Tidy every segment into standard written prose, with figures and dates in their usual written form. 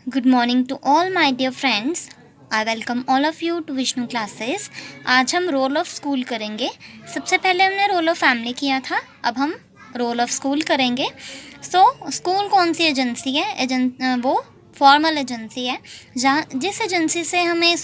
Good morning to all my dear friends. I welcome all of you to Vishnu classes. आज हम role of school करेंगे। सबसे पहले हमने रोल ऑफ फैमिली किया था, अब हम रोल ऑफ स्कूल करेंगे। स्कूल कौन सी एजेंसी है? वो फॉर्मल एजेंसी है, जहाँ जिस एजेंसी से हमें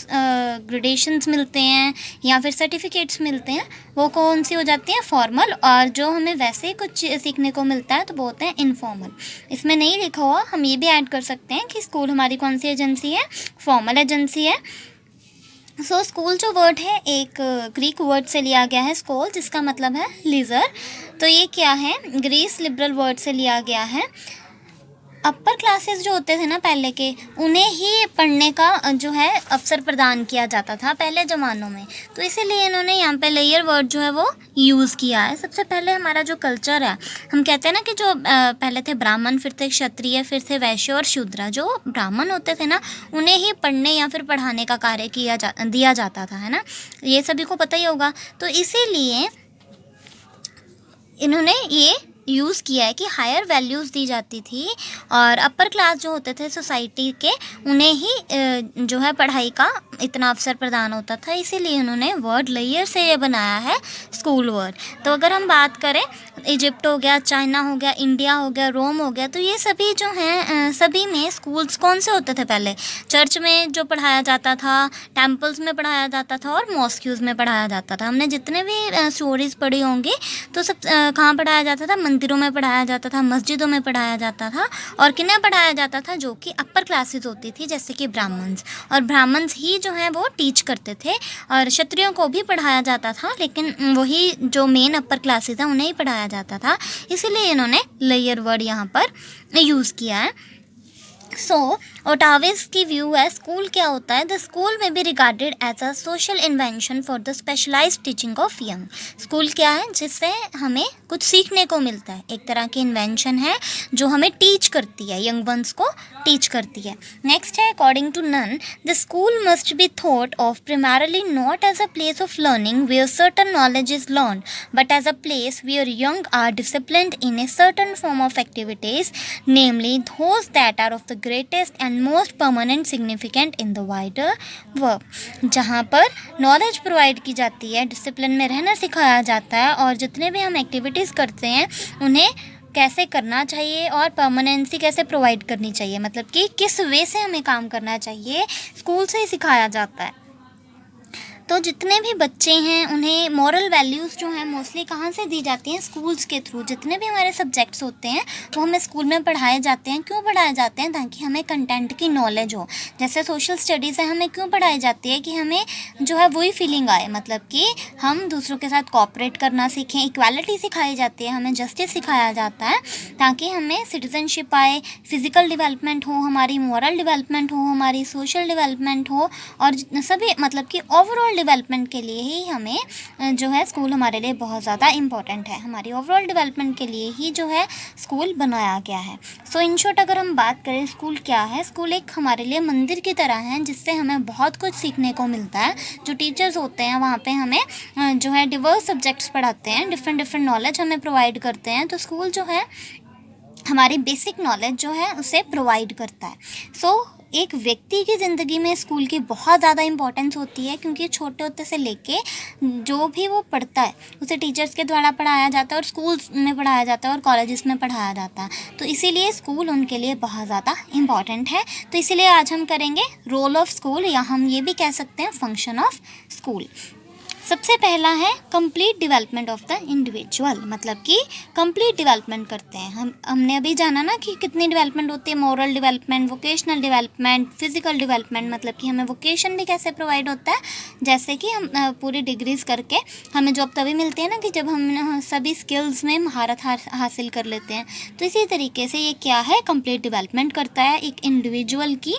ग्रेडेशंस मिलते हैं या फिर सर्टिफिकेट्स मिलते हैं, वो कौन सी हो जाती हैं? फॉर्मल। और जो हमें वैसे ही कुछ सीखने को मिलता है तो वो होते हैं इनफॉर्मल। इसमें नहीं लिखा हुआ, हम ये भी ऐड कर सकते हैं कि स्कूल हमारी कौन सी एजेंसी है? फॉर्मल एजेंसी है। स्कूल जो वर्ड है एक ग्रीक वर्ड से लिया गया है, स्कूल, जिसका मतलब है लीजर। तो ये क्या है? ग्रीस लिबरल वर्ड से लिया गया है। अपर क्लासेस जो होते थे ना पहले के, उन्हें ही पढ़ने का जो है अवसर प्रदान किया जाता था पहले ज़मानों में, तो इसीलिए इन्होंने यहाँ पे लेयर वर्ड जो है वो यूज़ किया है। सबसे पहले हमारा जो कल्चर है, हम कहते हैं ना कि जो पहले थे ब्राह्मण, फिर थे क्षत्रिय, फिर थे वैश्य और शूद्र। जो ब्राह्मण होते थे ना, उन्हें ही पढ़ने या फिर पढ़ाने का कार्य दिया जाता था, है ना। ये सभी को पता ही होगा। तो इसीलिए इन्होंने ये यूज़ किया है कि हायर वैल्यूज़ दी जाती थी, और अपर क्लास जो होते थे सोसाइटी के, उन्हें ही जो है पढ़ाई का इतना अवसर प्रदान होता था। इसीलिए उन्होंने वर्ड लेयर से ये बनाया है स्कूल वर्ड। तो अगर हम बात करें, इजिप्ट हो गया, चाइना हो गया, इंडिया हो गया, रोम हो गया, तो ये सभी जो हैं सभी में स्कूल्स कौन से होते थे? पहले चर्च में जो पढ़ाया जाता था, टेम्पल्स में पढ़ाया जाता था और मॉस्क्यूज़ में पढ़ाया जाता था। हमने जितने भी स्टोरीज़ पढ़ी होंगी, तो सब कहाँ पढ़ाया जाता था? मंदिरों में पढ़ाया जाता था, मस्जिदों में पढ़ाया जाता था। और किन्हें पढ़ाया जाता था? जो कि अपर क्लासेस होती थी, जैसे कि ब्राह्मण्स। और ब्राह्मण्स ही जो है वो टीच करते थे, और क्षत्रियों को भी पढ़ाया जाता था, लेकिन वही जो मेन अपर क्लासेस हैं उन्हें ही पढ़ाया जाता था। इसीलिए इन्होंने लेयर वर्ड यहाँ पर यूज़ किया है। ओटावेज की व्यू है, स्कूल क्या होता है? The school may be regarded as a social invention for the specialised teaching of young. School क्या है? जिससे हमें कुछ सीखने को मिलता है, एक तरह की इन्वेंशन है जो हमें टीच करती है, यंग वंस को टीच करती है। नेक्स्ट है, according to Nunn, the school must be thought of primarily not as a place of learning where certain knowledge is learned, but as a place where young are disciplined in a certain form of activities, namely those that are of the greatest and most permanent significant in the wider work. जहाँ पर knowledge provide की जाती है, discipline में रहना सिखाया जाता है, और जितने भी हम एक्टिविटीज़ करते हैं उन्हें कैसे करना चाहिए और परमानेंसी कैसे प्रोवाइड करनी चाहिए, मतलब कि किस वे से हमें काम करना चाहिए, स्कूल से ही सिखाया जाता है। तो जितने भी बच्चे हैं उन्हें मॉरल वैल्यूज़ जो हैं मोस्टली कहाँ से दी जाती हैं? स्कूल्स के थ्रू। जितने भी हमारे सब्जेक्ट्स होते हैं वो हमें स्कूल में पढ़ाए जाते हैं। क्यों पढ़ाए जाते हैं? ताकि हमें कंटेंट की नॉलेज हो। जैसे सोशल स्टडीज़ है, हमें क्यों पढ़ाई जाती है? कि हमें जो है वही फीलिंग आए, मतलब कि हम दूसरों के साथ कोऑपरेट करना सीखें। इक्वालिटी सिखाई जाती है, हमें जस्टिस सिखाया जाता है, ताकि हमें सिटीजनशिप आए, फिज़िकल डेवलपमेंट हो, हमारी मॉरल डेवलपमेंट हो, हमारी सोशल डेवलपमेंट हो, और सभी मतलब कि ओवरऑल डेवलपमेंट के लिए ही हमें जो है स्कूल हमारे लिए बहुत ज़्यादा इम्पॉर्टेंट है। हमारी ओवरऑल डेवलपमेंट के लिए ही जो है स्कूल बनाया गया है। इन शॉर्ट अगर हम बात करें स्कूल क्या है, स्कूल एक हमारे लिए मंदिर की तरह है, जिससे हमें बहुत कुछ सीखने को मिलता है। जो टीचर्स होते हैं वहाँ पे हमें जो है डिवर्स सब्जेक्ट्स पढ़ाते हैं, डिफरेंट नॉलेज हमें प्रोवाइड करते हैं। तो स्कूल जो है हमारी बेसिक नॉलेज जो है उसे प्रोवाइड करता है। एक व्यक्ति की ज़िंदगी में स्कूल की बहुत ज़्यादा इंपॉर्टेंस होती है, क्योंकि छोटे होते से लेके जो भी वो पढ़ता है उसे टीचर्स के द्वारा पढ़ाया जाता है, और स्कूल्स में पढ़ाया जाता है, और कॉलेजेस में पढ़ाया जाता है। तो इसीलिए स्कूल उनके लिए बहुत ज़्यादा इम्पॉर्टेंट है। तो इसीलिए आज हम करेंगे रोल ऑफ स्कूल, या हम ये भी कह सकते हैं फंक्शन ऑफ स्कूल। सबसे पहला है complete development of the individual, मतलब कि कंप्लीट डेवलपमेंट करते हैं। हमने अभी जाना ना कि कितनी डेवलपमेंट होती है, moral development, vocational development, physical development, मतलब कि हमें वोकेशन भी कैसे प्रोवाइड होता है, जैसे कि हम पूरी डिग्रीज़ करके हमें जॉब तभी मिलती है ना कि जब हम सभी स्किल्स में महारत हासिल कर लेते हैं। तो इसी तरीके से ये क्या है? कंप्लीट डेवलपमेंट करता है एक इंडिविजुअल की।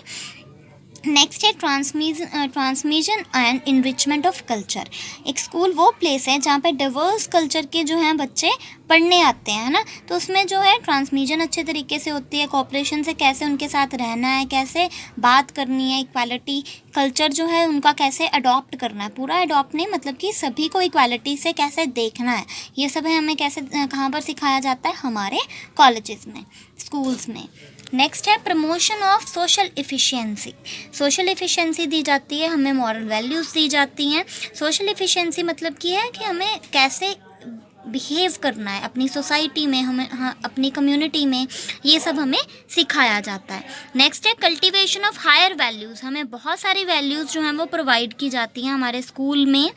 नेक्स्ट है transmission and enrichment of culture. एक स्कूल वो प्लेस है जहाँ पे डिवर्स कल्चर के जो हैं बच्चे पढ़ने आते हैं, है ना। तो उसमें जो है ट्रांसमिशन अच्छे तरीके से होती है, कोऑपरेशन से कैसे उनके साथ रहना है, कैसे बात करनी है, इक्वालिटी कल्चर जो है उनका कैसे अडॉप्ट करना है, पूरा अडॉप्ट नहीं मतलब कि सभी को इक्वालिटी से कैसे देखना है, ये सब है हमें कैसे कहाँ पर सिखाया जाता है, हमारे कॉलेजेस में, स्कूल्स में। नेक्स्ट है promotion of social efficiency. Social efficiency दी जाती है, हमें मॉरल वैल्यूज़ दी जाती हैं। सोशल इफ़िशियंसी मतलब कि है कि हमें कैसे बिहेव करना है अपनी सोसाइटी में, हमें अपनी कम्युनिटी में, ये सब हमें सिखाया जाता है। नेक्स्ट है कल्टीवेशन ऑफ हायर वैल्यूज़। हमें बहुत सारी वैल्यूज़ जो हैं वो प्रोवाइड की जाती हैं हमारे स्कूल में।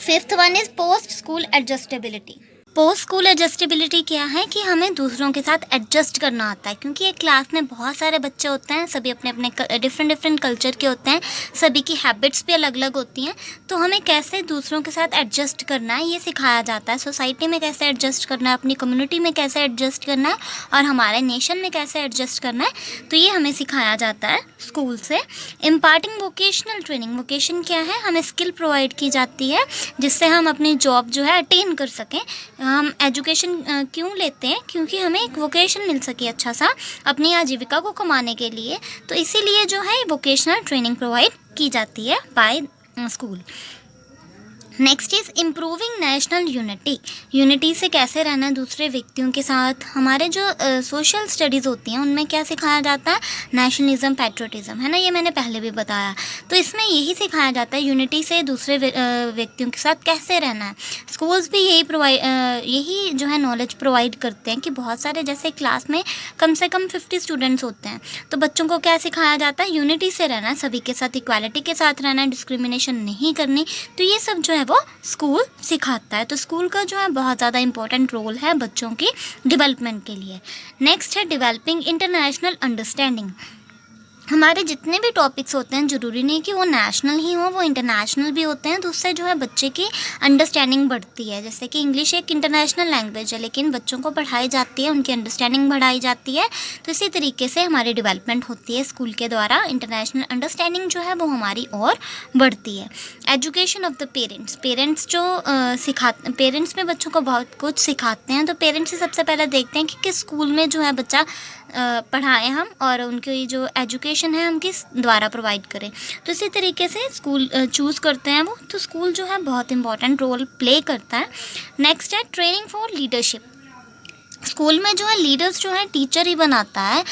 Fifth one is post school adjustability. Post school adjustability क्या है कि हमें दूसरों के साथ एडजस्ट करना आता है, क्योंकि एक क्लास में बहुत सारे बच्चे होते हैं, सभी अपने अपने डिफरेंट कल्चर के होते हैं, सभी की हैबिट्स भी अलग अलग होती हैं, तो हमें कैसे दूसरों के साथ एडजस्ट करना है ये सिखाया जाता है। सोसाइटी में कैसे एडजस्ट करना है, अपनी कम्युनिटी में कैसे एडजस्ट करना है और हमारे नेशन में कैसे एडजस्ट करना है, तो ये हमें सिखाया जाता है स्कूल से। Imparting vocational training. वोकेशन क्या है, हमें स्किल प्रोवाइड की जाती है जिससे हम अपनी जॉब जो है अटेन कर सकें। हम एजुकेशन क्यों लेते हैं, क्योंकि हमें एक वोकेशन मिल सके अच्छा सा अपनी आजीविका को कमाने के लिए, तो इसीलिए जो है वोकेशनल ट्रेनिंग प्रोवाइड की जाती है by school. Next is improving national unity. Unity से कैसे रहना है दूसरे व्यक्तियों के साथ। हमारे जो सोशल स्टडीज़ होती हैं उनमें क्या सिखाया जाता है, नेशनलिज्म, पैट्रियटिज्म, है ना, ये मैंने पहले भी बताया। तो इसमें यही सिखाया जाता है यूनिटी से दूसरे व्यक्तियों के साथ कैसे रहना है। स्कूल्स भी यही जो है नॉलेज प्रोवाइड करते हैं कि बहुत सारे जैसे क्लास में कम से कम 50 स्टूडेंट्स होते हैं, तो बच्चों को क्या सिखाया जाता है, यूनिटी से रहना है, सभी के साथ इक्वालिटी के साथ रहना है, डिस्क्रिमिनेशन नहीं करनी। तो ये सब जो है वो स्कूल सिखाता है। तो स्कूल का जो है बहुत ज़्यादा इंपॉर्टेंट रोल है बच्चों की डेवलपमेंट के लिए। नेक्स्ट है डेवलपिंग इंटरनेशनल अंडरस्टैंडिंग। हमारे जितने भी टॉपिक्स होते हैं ज़रूरी नहीं कि वो नेशनल ही हो, वो इंटरनेशनल भी होते हैं, तो उससे जो है बच्चे की अंडरस्टैंडिंग बढ़ती है। जैसे कि इंग्लिश एक इंटरनेशनल लैंग्वेज है, लेकिन बच्चों को पढ़ाई जाती है, उनकी अंडरस्टैंडिंग बढ़ाई जाती है, तो इसी तरीके से हमारी डेवलपमेंट होती है स्कूल के द्वारा। इंटरनेशनल अंडरस्टैंडिंग जो है वो हमारी और बढ़ती है। Education of the parents. Parents जो पेरेंट्स में बच्चों को बहुत कुछ सिखाते हैं, तो पेरेंट्स ही सबसे पहले देखते हैं कि किस स्कूल में जो है बच्चा पढ़ाएं हम, और उनकी जो एजुकेशन है हम किस द्वारा प्रोवाइड करें, तो इसी तरीके से स्कूल चूज़ करते हैं वो। तो स्कूल जो है बहुत इंपॉर्टेंट रोल प्ले करता है। नेक्स्ट है ट्रेनिंग फॉर लीडरशिप। स्कूल में जो है लीडर्स जो है टीचर ही बनाता है।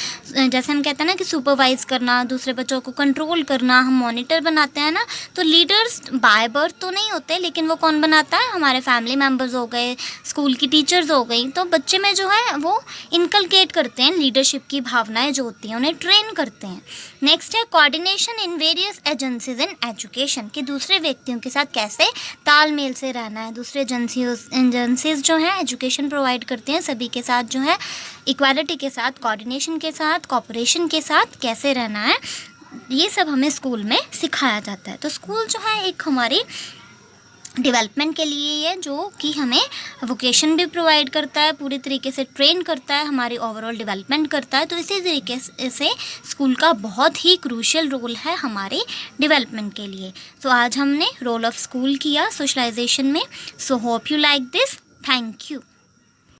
जैसे हम कहते हैं ना कि सुपरवाइज़ करना, दूसरे बच्चों को कंट्रोल करना, हम मॉनिटर बनाते हैं ना, तो लीडर्स बाय बर्थ तो नहीं होते, लेकिन वो कौन बनाता है, हमारे फैमिली मेम्बर्स हो गए, स्कूल की टीचर्स हो गई, तो बच्चे में जो है वो इनकलकेट करते हैं लीडरशिप की भावनाएं जो होती हैं, उन्हें ट्रेन करते हैं। नेक्स्ट है coordination in various agencies in education, कि दूसरे व्यक्तियों के साथ कैसे तालमेल से रहना है। दूसरे एजेंसीज जो हैं एजुकेशन प्रोवाइड करती हैं, सभी के साथ जो है इक्वालिटी के साथ, कोऑर्डिनेशन के साथ, कोऑपरेशन के साथ कैसे रहना है, ये सब हमें स्कूल में सिखाया जाता है। तो स्कूल जो है एक हमारी डेवलपमेंट के लिए है, जो कि हमें वोकेशन भी प्रोवाइड करता है, पूरी तरीके से ट्रेन करता है, हमारी ओवरऑल डेवलपमेंट करता है। तो इसी तरीके से स्कूल का बहुत ही क्रूशियल रोल है हमारी डेवलपमेंट के लिए। तो आज हमने रोल ऑफ स्कूल किया सोशलाइजेशन में। So hope you like this. Thank you.